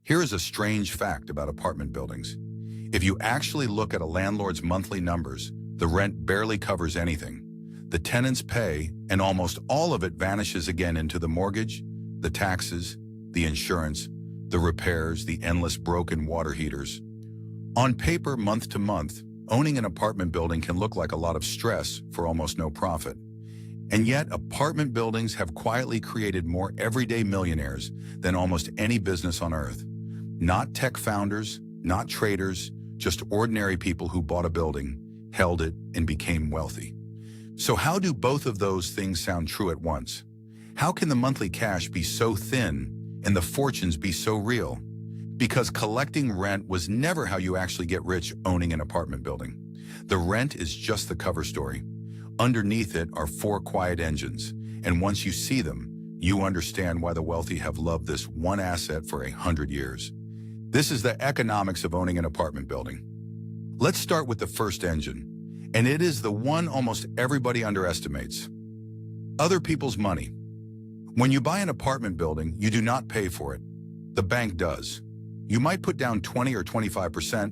Here is a strange fact about apartment buildings. If you actually look at a landlord's monthly numbers, the rent barely covers anything. The tenants pay, and almost all of it vanishes again into the mortgage, the taxes, the insurance, the repairs, the endless broken water heaters. On paper, month to month, owning an apartment building can look like a lot of stress for almost no profit. And yet, apartment buildings have quietly created more everyday millionaires than almost any business on earth. Not tech founders, not traders, just ordinary people who bought a building, held it, and became wealthy. So how do both of those things sound true at once? How can the monthly cash be so thin and the fortunes be so real? Because collecting rent was never how you actually get rich owning an apartment building. The rent is just the cover story. Underneath it are four quiet engines, and once you see them, you understand why the wealthy have loved this one asset for 100 years. This is the economics of owning an apartment building. Let's start with the first engine, and it is the one almost everybody underestimates. Other people's money. When you buy an apartment building, you do not pay for it. The bank does. You might put down 20 or 25%,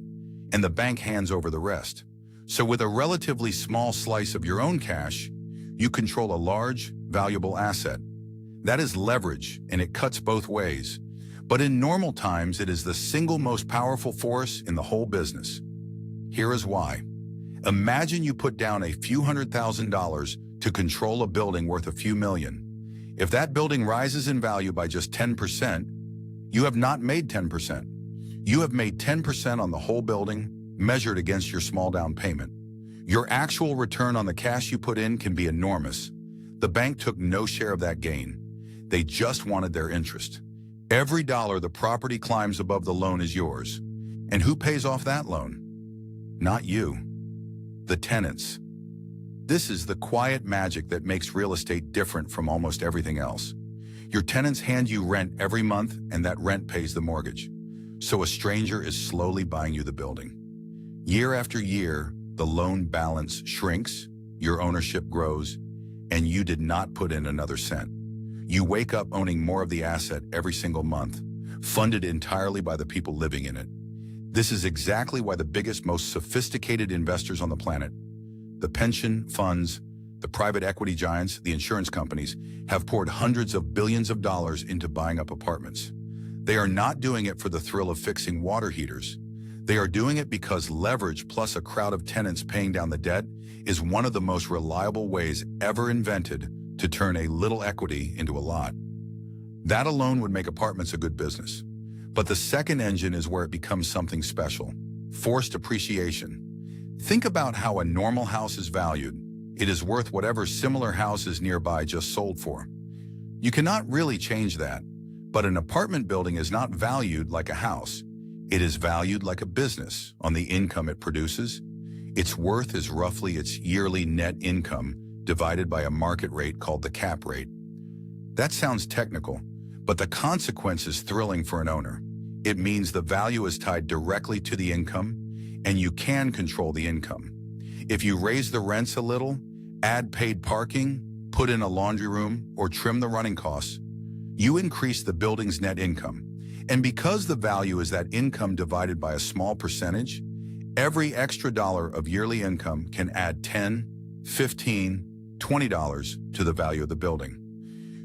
and the bank hands over the rest. So with a relatively small slice of your own cash, you control a large, valuable asset. That is leverage, and it cuts both ways. But in normal times, it is the single most powerful force in the whole business. Here is why. Imagine you put down a few $100,000 to control a building worth a few million. If that building rises in value by just 10%, you have not made 10%. You have made 10% on the whole building, measured against your small down payment. Your actual return on the cash you put in can be enormous. The bank took no share of that gain. They just wanted their interest. Every dollar the property climbs above the loan is yours. And who pays off that loan? Not you. The tenants. This is the quiet magic that makes real estate different from almost everything else. Your tenants hand you rent every month, and that rent pays the mortgage. So a stranger is slowly buying you the building. Year after year, the loan balance shrinks, your ownership grows, and you did not put in another cent. You wake up owning more of the asset every single month, funded entirely by the people living in it. This is exactly why the biggest, most sophisticated investors on the planet, the pension funds, the private equity giants, the insurance companies, have poured hundreds of billions of dollars into buying up apartments. They are not doing it for the thrill of fixing water heaters. They are doing it because leverage plus a crowd of tenants paying down the debt is one of the most reliable ways ever invented to turn a little equity into a lot. That alone would make apartments a good business. But the second engine is where it becomes something special: forced appreciation. Think about how a normal house is valued. It is worth whatever similar houses nearby just sold for. You cannot really change that, but an apartment building is not valued like a house. It is valued like a business on the income it produces. Its worth is roughly its yearly net income divided by a market rate called the cap rate. That sounds technical, but the consequence is thrilling for an owner. It means the value is tied directly to the income, and you can control the income. If you raise the rents a little, add paid parking, put in a laundry room, or trim the running costs, you increase the building's net income. And because the value is that income divided by a small percentage, every extra dollar of yearly income can add $10, $15, $20 to the value of the building.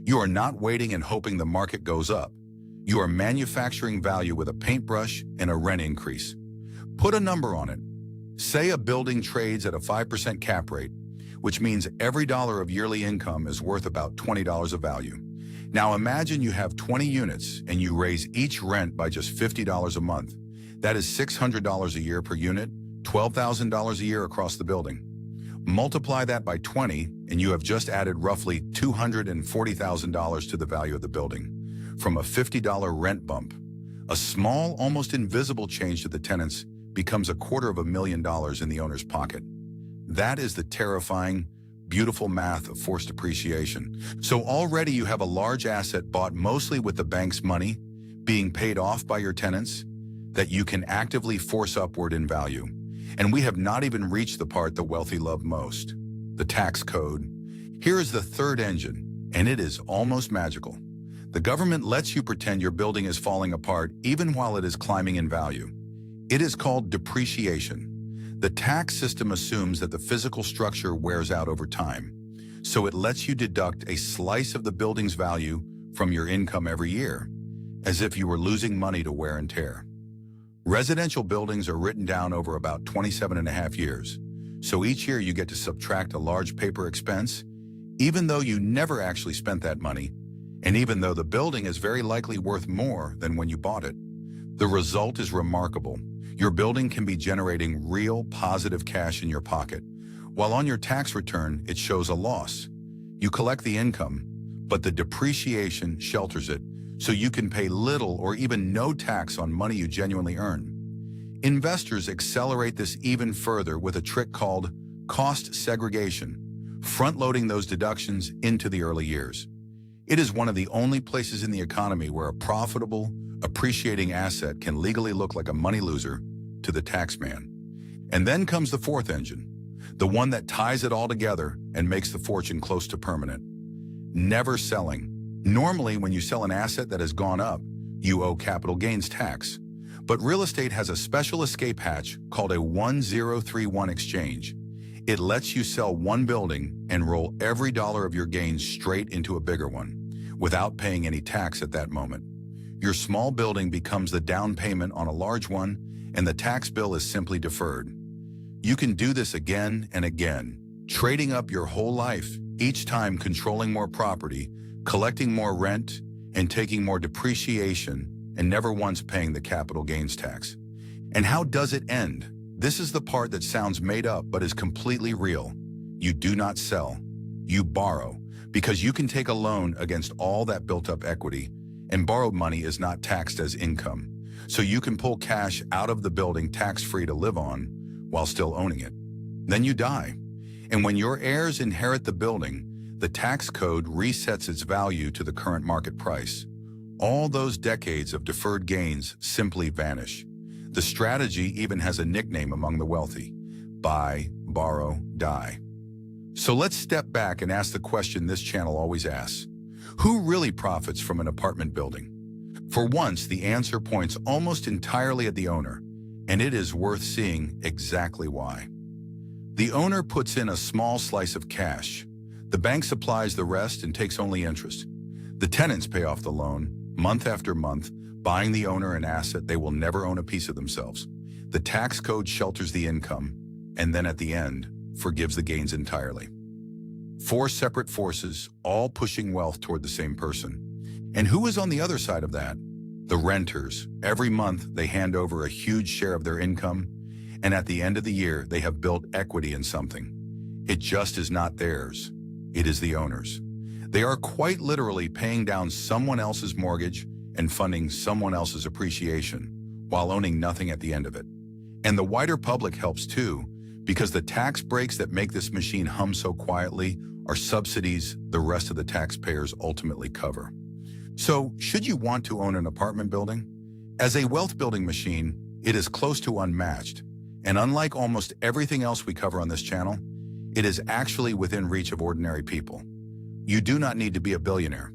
You are not waiting and hoping the market goes up. You are manufacturing value with a paintbrush and a rent increase. Put a number on it. Say a building trades at a 5% cap rate, which means every dollar of yearly income is worth about $20 of value. Now imagine you have 20 units and you raise each rent by just $50 a month. That is $600 a year per unit, $12,000 a year across the building. Multiply that by 20 and you have just added roughly $240,000 to the value of the building. From a $50 rent bump, a small, almost invisible change to the tenants becomes $250,000 in the owner's pocket. That is the terrifying, beautiful math of forced appreciation. So already you have a large asset bought mostly with the bank's money, being paid off by your tenants, that you can actively force upward in value. And we have not even reached the part the wealthy love most, the tax code. Here is the third engine, and it is almost magical. The government lets you pretend your building is falling apart even while it is climbing in value. It is called depreciation. The tax system assumes that the physical structure wears out over time, so it lets you deduct a slice of the building's value from your income every year, as if you were losing money to wear and tear. Residential buildings are written down over about 27.5 years, so each year you get to subtract a large paper expense, even though you never actually spent that money, and even though the building is very likely worth more than when you bought it. The result is remarkable. Your building can be generating real positive cash in your pocket, while on your tax return it shows a loss. You collect the income, but the depreciation shelters it, so you can pay little or even no tax on money you genuinely earn. Investors accelerate this even further with a trick called cost segregation, front-loading those deductions into the early years. It is one of the only places in the economy where a profitable, appreciating asset can legally look like a money loser to the tax man. And then comes the fourth engine, the one that ties it all together and makes the fortune close to permanent. Never selling. Normally, when you sell an asset that has gone up, you owe capital gains tax. But real estate has a special escape hatch called a 1031 exchange. It lets you sell one building and roll every dollar of your gains straight into a bigger one, without paying any tax at that moment. Your small building becomes the down payment on a large one, and the tax bill is simply deferred. You can do this again and again, trading up your whole life, each time controlling more property, collecting more rent, and taking more depreciation, and never once paying the capital gains tax. And how does it end? This is the part that sounds made up but is completely real. You do not sell. You borrow, because you can take a loan against all that built-up equity, and borrowed money is not taxed as income. So you can pull cash out of the building tax-free to live on while still owning it. Then you die. And when your heirs inherit the building, the tax code resets its value to the current market price. All those decades of deferred gains simply vanish. The strategy even has a nickname among the wealthy: buy, borrow, die. So let's step back and ask the question this channel always asks: who really profits from an apartment building? For once, the answer points almost entirely at the owner, and it is worth seeing exactly why. The owner puts in a small slice of cash. The bank supplies the rest and takes only interest. The tenants pay off the loan, month after month, buying the owner an asset they will never own a piece of themselves. The tax code shelters the income, and then at the end, forgives the gains entirely. Four separate forces, all pushing wealth toward the same person. And who is on the other side of that? The renters. Every month, they hand over a huge share of their income, and at the end of the year, they have built equity in something. It just is not theirs. It is the owner's. They are quite literally paying down someone else's mortgage and funding someone else's appreciation, while owning nothing at the end of it. And the wider public helps too, because the tax breaks that make this machine hum so quietly are subsidies the rest of the taxpayers ultimately cover. So, should you want to own an apartment building? As a wealth-building machine, it is close to unmatched, and unlike almost everything else we cover on this channel, it is actually within reach of ordinary people. You do not need to be a billionaire.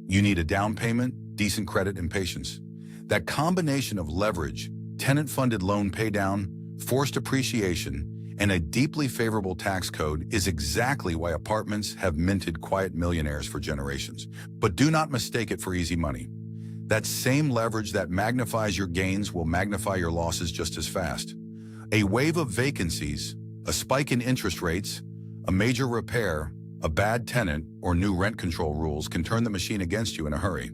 You need a down payment, decent credit, and patience. That combination of leverage, tenant-funded loan paydown, forced appreciation, and a deeply favorable tax code is exactly why apartments have minted quiet millionaires for generations. But do not mistake it for easy money. That same leverage that magnifies your gains will magnify your losses just as fast. A wave of vacancies, a spike in interest rates, a major repair, a bad tenant, or new rent control rules can turn the machine against you in a hurry.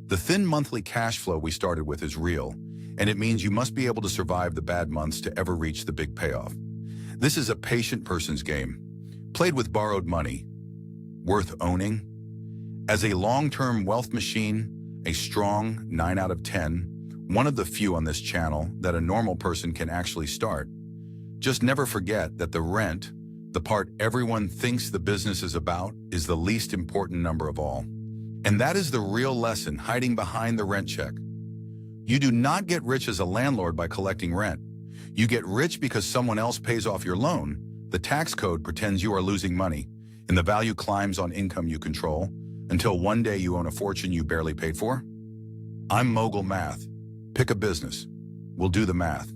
The thin monthly cash flow we started with is real, and it means you must be able to survive the bad months to ever reach the big payoff. This is a patient person's game, played with borrowed money, worth owning. As a long-term wealth machine, a strong 9 out of 10, one of the few on this channel that a normal person can actually start. Just never forget that the rent, the part everyone thinks the business is about, is the least important number of all. And that is the real lesson hiding behind the rent check. You do not get rich as a landlord by collecting rent. You get rich because someone else pays off your loan, the tax code pretends you are losing money, and the value climbs on income you control, until one day you own a fortune you barely paid for? I'm Mogul Math. Pick a business. We'll do the math.